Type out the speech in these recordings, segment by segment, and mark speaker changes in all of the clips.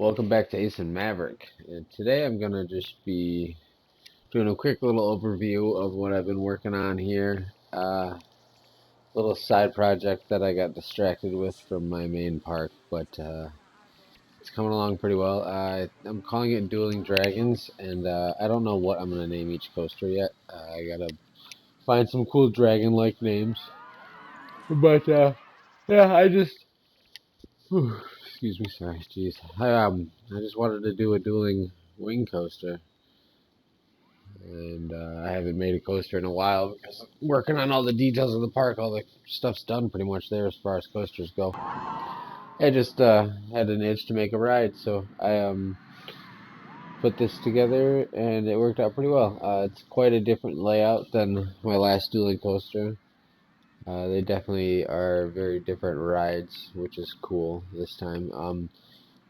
Speaker 1: Welcome back to Ace and Maverick. And today I'm gonna just be doing a quick little overview of what I've been working on here. Little side project that I got distracted with from my main park, but it's coming along pretty well. I'm calling it Dueling Dragons, and I don't know what I'm gonna name each coaster yet. I gotta find some cool dragon-like names. But yeah, excuse me, sorry, jeez. I just wanted to do a dueling wing coaster. And I haven't made a coaster in a while because I'm working on all the details of the park. All the stuff's done pretty much there as far as coasters go. I just had an itch to make a ride, so I put this together and it worked out pretty well. It's quite a different layout than my last dueling coaster. They definitely are very different rides, which is cool this time.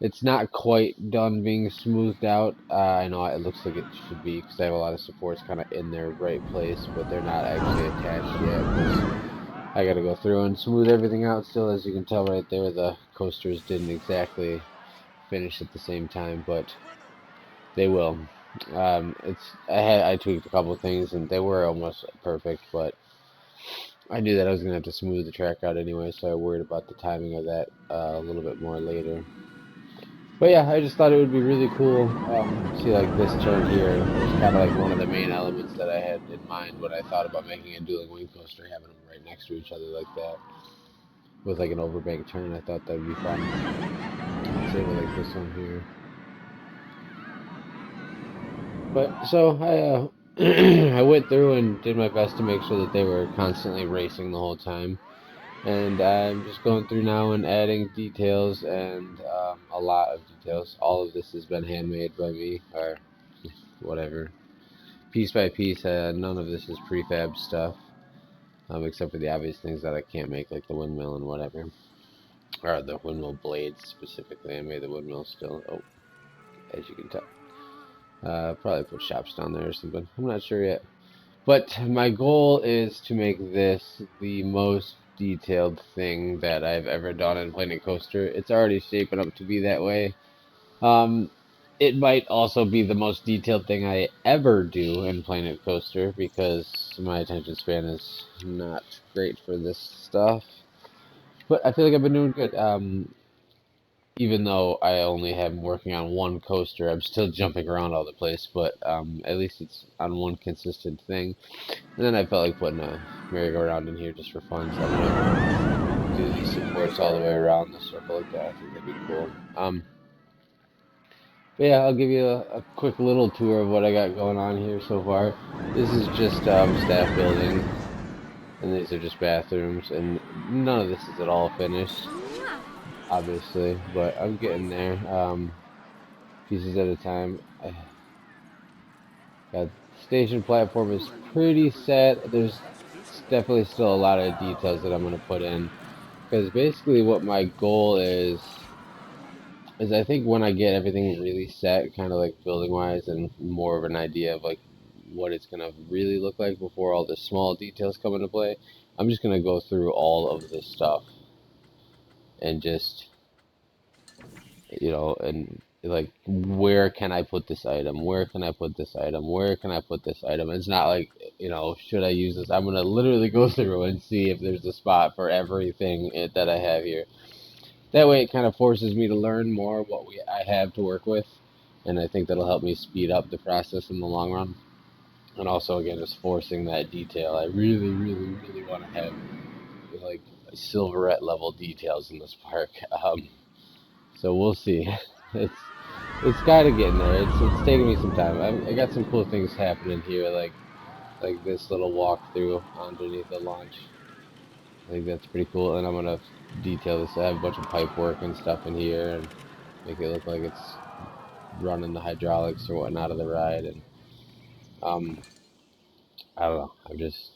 Speaker 1: It's not quite done being smoothed out. I know it looks like it should be because I have a lot of supports kind of in their right place, but they're not actually attached yet. 'Cause I got to go through and smooth everything out still. As you can tell right there, the coasters didn't exactly finish at the same time, but they will. I tweaked a couple of things and they were almost perfect, but I knew that I was gonna have to smooth the track out anyway, so I worried about the timing of that a little bit more later. But yeah, I just thought it would be really cool. See, like this turn here was kind of like one of the main elements that I had in mind when I thought about making a dueling wing coaster, having them right next to each other like that, with like an overbank turn. I thought that would be fun. Same with like this one here. But so I went through and did my best to make sure that they were constantly racing the whole time. And I'm just going through now and adding details and a lot of details. All of this has been handmade by me, or whatever, piece by piece. None of this is prefab stuff, except for the obvious things that I can't make, like the windmill and whatever, or the windmill blades specifically. I made the windmill still. Oh, as you can tell. Probably put shops down there or something. I'm not sure yet. But my goal is to make this the most detailed thing that I've ever done in Planet Coaster. It's already shaping up to be that way. Um, it might also be the most detailed thing I ever do in Planet Coaster because my attention span is not great for this stuff. But I feel like I've been doing good. Even though I only am working on one coaster, I'm still jumping around all the place, but at least it's on one consistent thing. And then I felt like putting a merry-go-round in here just for fun, so I'm gonna do these supports all the way around the circle like that. I think that'd be cool. But yeah, I'll give you a quick little tour of what I got going on here so far. This is just staff building, and these are just bathrooms, and none of this is at all finished, obviously, but I'm getting there, pieces at a time. Got station platform is pretty set. There's definitely still a lot of details that I'm going to put in, because basically what my goal is I think when I get everything really set, kind of like building wise, and more of an idea of like what it's gonna really look like before all the small details come into play, I'm just gonna go through all of this stuff and just, and like, where can I put this item? Where can I put this item? Where can I put this item? It's not like, should I use this? I'm gonna literally go through and see if there's a spot for everything that I have here. That way it kind of forces me to learn more what I have to work with, and I think that'll help me speed up the process in the long run. And also, again, just forcing that detail. I really, really, really want to have like silverette level details in this park. So we'll see. It's it's kind of getting there. It's taking me some time. I got some cool things happening here, like this little walkthrough underneath the launch. I think that's pretty cool, and I'm gonna detail this. I have a bunch of pipe work and stuff in here, and make it look like it's running the hydraulics or whatnot of the ride. And um, I don't know. I'm just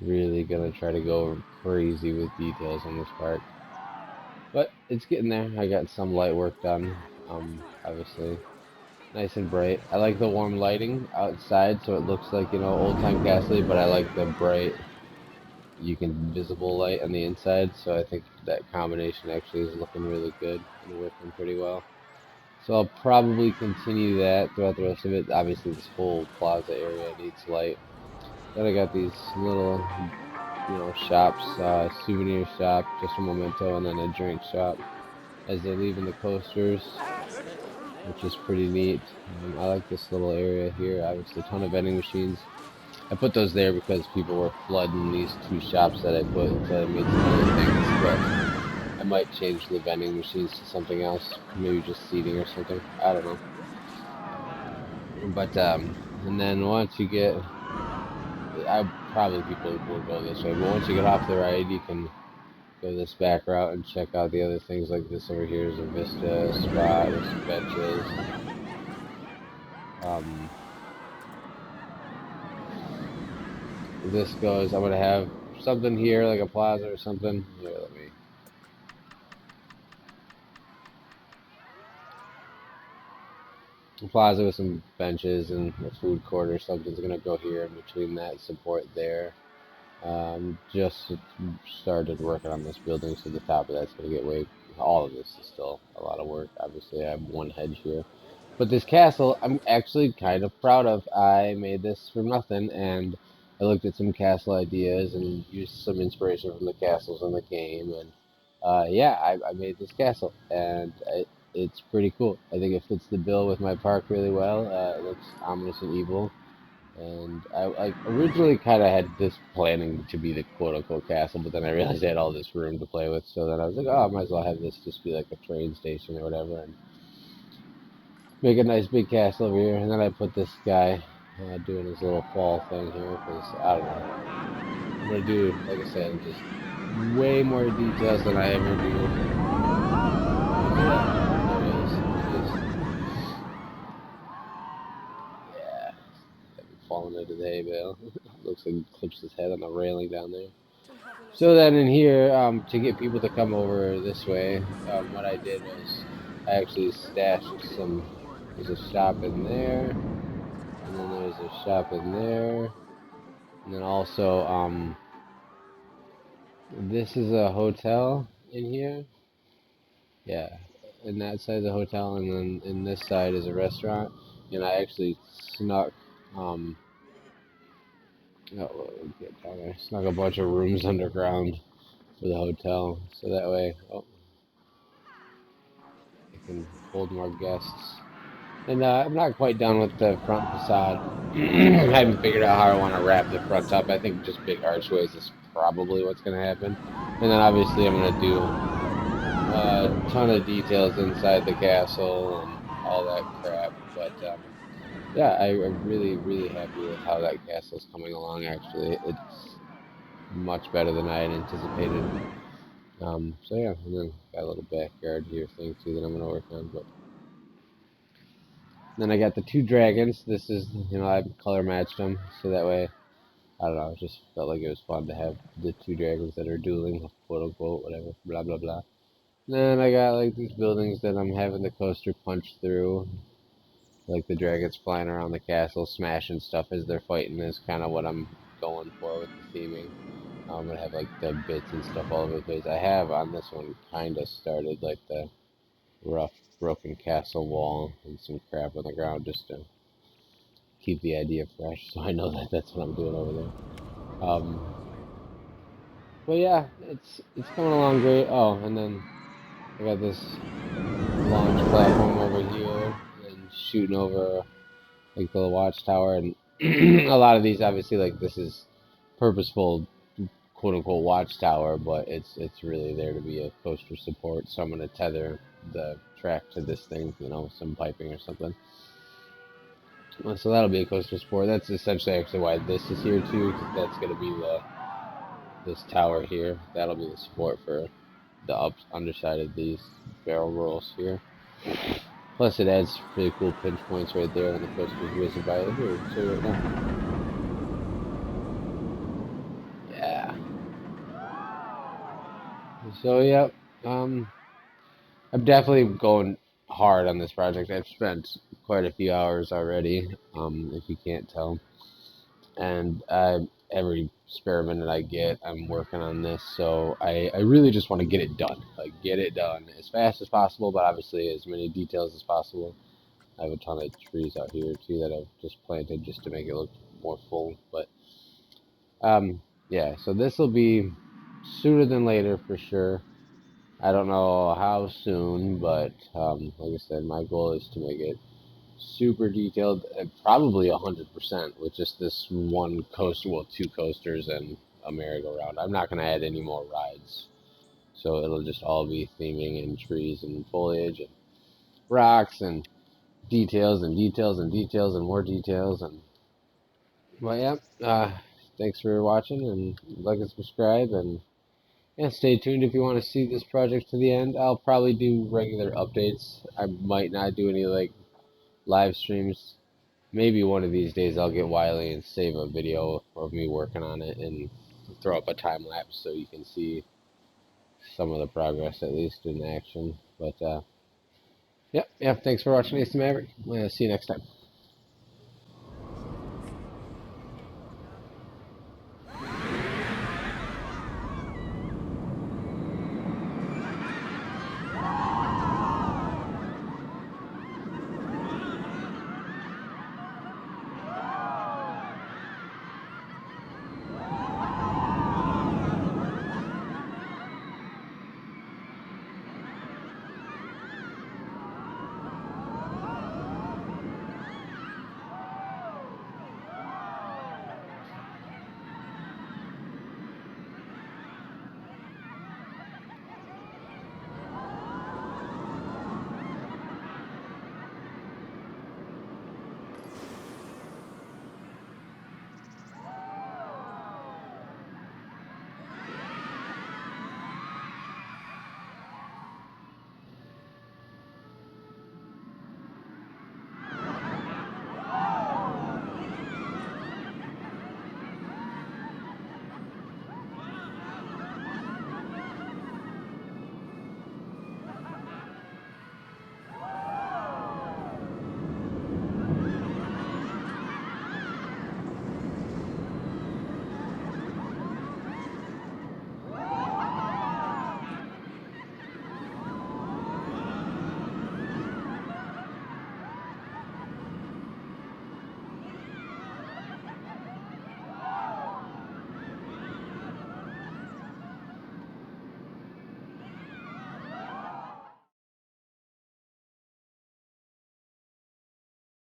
Speaker 1: really gonna try to go crazy with details on this part, but it's getting there. I got some light work done. Obviously, nice and bright. I like the warm lighting outside, so it looks like old time castle. But I like the bright you can visible light on the inside. So I think that combination actually is looking really good and working pretty well. So I'll probably continue that throughout the rest of it. Obviously, this whole plaza area needs light. Then I got these little, shops, souvenir shop, just a memento, and then a drink shop as they're leaving the coasters, which is pretty neat. I like this little area here. Obviously, a ton of vending machines. I put those there because people were flooding these two shops that I put until I made some other things, but I might change the vending machines to something else, maybe just seating or something. I don't know. But and then once you get, I probably people will go this way, but once you get off the ride, you can go this back route and check out the other things. Like this over here is a vista spot with some benches. Um, this goes. I'm gonna have something here like a plaza or something. Here, let me. A plaza with some benches and a food court or something's gonna go here in between that support there. Just started working on this building, so the top of that's going to get way. All of this is still a lot of work. Obviously, I have one hedge here, but this castle I'm actually kind of proud of. I made this from nothing, and I looked at some castle ideas and used some inspiration from the castles in the game, and yeah, I made this castle, and it's pretty cool. I think it fits the bill with my park really well. It looks ominous and evil. And I originally kind of had this planning to be the quote-unquote castle, but then I realized I had all this room to play with, so then I was like, oh, I might as well have this just be like a train station or whatever, and make a nice big castle over here. And then I put this guy doing his little fall thing here, because, I don't know, I'm going to do, like I said, just way more details than I ever do. Yeah, there it is. Yeah, falling into the hay bale. Looks like he clips his head on the railing down there. So then in here, to get people to come over this way, what I did was I actually stashed some. There's a shop in there, and then there's a shop in there, and then also this is a hotel in here. Yeah, and that side is a hotel, and then in this side is a restaurant. And I actually snuck oh, get down there, snuck a bunch of rooms underground for the hotel, so that way, oh, I can hold more guests. And I'm not quite done with the front facade. I haven't figured out how I want to wrap the front up. I think just big archways is probably what's going to happen. And then obviously I'm going to do a ton of details inside the castle and all that crap. But yeah, I'm really, really happy with how that castle's coming along, actually. It's much better than I had anticipated. So yeah, and then got a little backyard here thing too that I'm going to work on. But then I got the two dragons. This is, I color matched them, so that way, I don't know, it just felt like it was fun to have the two dragons that are dueling, quote unquote, whatever, blah blah blah. Then I got like these buildings that I'm having the coaster punch through, like the dragons flying around the castle, smashing stuff as they're fighting is kind of what I'm going for with the theming. I'm gonna have like the bits and stuff all over the place. I have on this one kind of started like the rough broken castle wall and some crap on the ground just to keep the idea fresh, so I know that that's what I'm doing over there. But yeah, it's coming along great. Oh, and then I got this launch platform over here and shooting over like the watchtower, and a lot of these obviously like this is purposeful quote unquote watchtower, but it's really there to be a coaster support. So I'm gonna tether the track to this thing, some piping or something. So that'll be a coaster support. That's essentially actually why this is here too, because that's gonna be this tower here. That'll be the support for the underside of these barrel rolls here. Plus it adds really cool pinch points right there when the coaster's whizzing by. Here, show you right now. Yeah. So yeah, I'm definitely going hard on this project. I've spent quite a few hours already, if you can't tell. And I every spare minute I get, I'm working on this. So I really just want to get it done. Like, get it done as fast as possible, but obviously as many details as possible. I have a ton of trees out here too that I've just planted just to make it look more full. But yeah, so this will be sooner than later for sure. I don't know how soon, but like I said, my goal is to make it super detailed, probably 100% with just this one coaster, well, two coasters and a merry-go-round. I'm not going to add any more rides, so it'll just all be theming and trees and foliage and rocks and details and details and details and more details. And well, yeah, thanks for watching, and like and subscribe, and yeah, stay tuned if you want to see this project to the end. I'll probably do regular updates. I might not do any like live streams. Maybe one of these days I'll get wily and save a video of me working on it and throw up a time lapse so you can see some of the progress, at least in action. But yeah, thanks for watching, Ace the Maverick. See you next time.